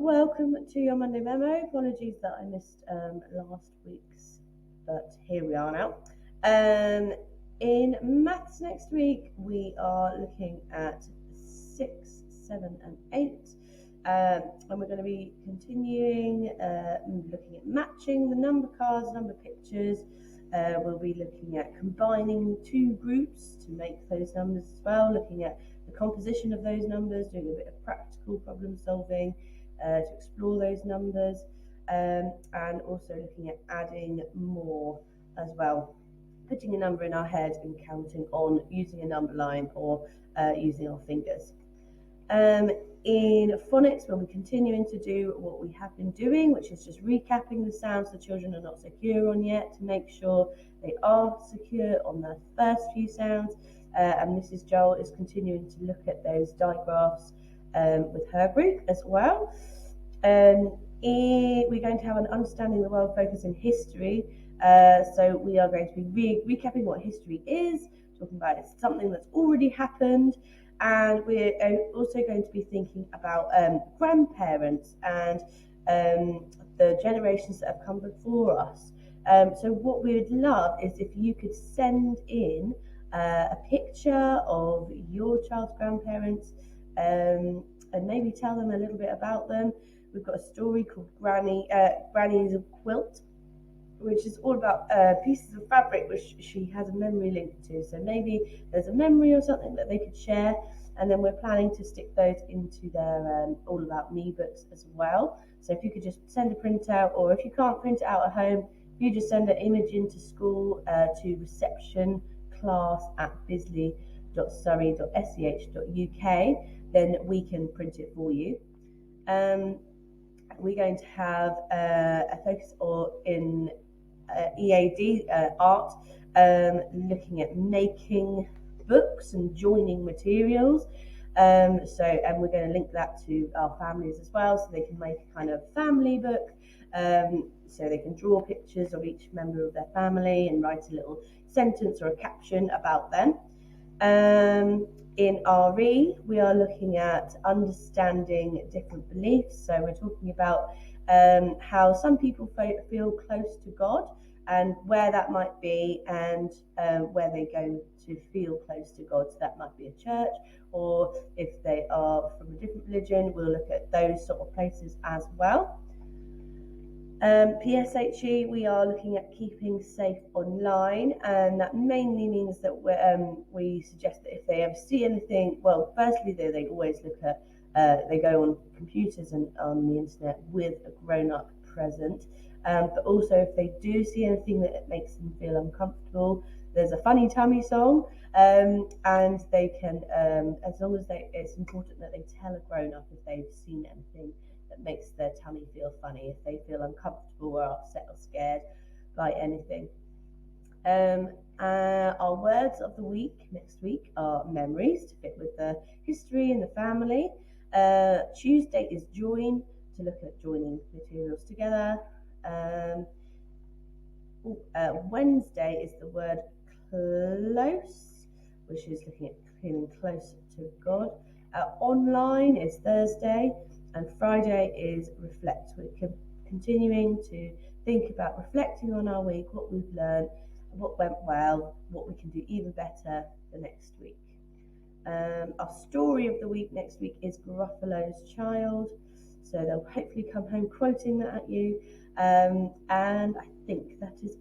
welcome to your Monday Memo. Apologies that I missed last week's, but here we are now. In maths next week, we are looking at 6, 7 and 8. And we're going to be continuing looking at matching the number cards, number pictures. We'll be looking at combining two groups to make those numbers as well, looking at the composition of those numbers, doing a bit of practical problem solving to explore those numbers, and also looking at adding more as well, putting a number in our head and counting on using a number line or using our fingers. In phonics, we'll be continuing to do what we have been doing, which is just recapping the sounds the children are not secure on yet to make sure they are secure on the first few sounds. And Mrs. Joel is continuing to look at those digraphs with her group as well. We're going to have an Understanding the World focus in history. So we are going to be recapping what history is, talking about it's something that's already happened. And we're also going to be thinking about grandparents and the generations that have come before us. So what we would love is if you could send in a picture of your child's grandparents and maybe tell them a little bit about them. We've got a story called Granny's Quilt, which is all about pieces of fabric which she has a memory linked to. So maybe there's a memory or something that they could share, and then we're planning to stick those into their All About Me books as well. So if you could just send a printout, or if you can't print it out at home, you just send an image into school to reception@bisley.surrey.sch.uk, then we can print it for you. We're going to have a focus in EAD art, looking at making books and joining materials. And we're going to link that to our families as well, so they can make a kind of family book. So they can draw pictures of each member of their family and write a little sentence or a caption about them. In RE, we are looking at understanding different beliefs. So we're talking about how some people feel close to God and where that might be, and where they go to feel close to God. So that might be a church, or if they are from a different religion, we'll look at those sort of places as well. PSHE, we are looking at keeping safe online, and that mainly means that we suggest that if they ever see anything, well, firstly they always look at, they go on computers and on the internet with a grown-up present, but also if they do see anything that makes them feel uncomfortable, there's a funny tummy song, and they can, as long as it's important that they tell a grown-up if they've seen anything that makes their tummy feel funny, if they feel uncomfortable or upset or scared by anything. Our words of the week next week are memories, to fit with the history and the family. Tuesday is join, to look at joining materials together. Wednesday is the word close, which is looking at feeling close to God. Online is Thursday, and Friday is reflect. We're continuing to think about reflecting on our week, what we've learned, what went well, what we can do even better the next week. Our story of the week next week is Gruffalo's Child, so they'll hopefully come home quoting that at you, and I think that is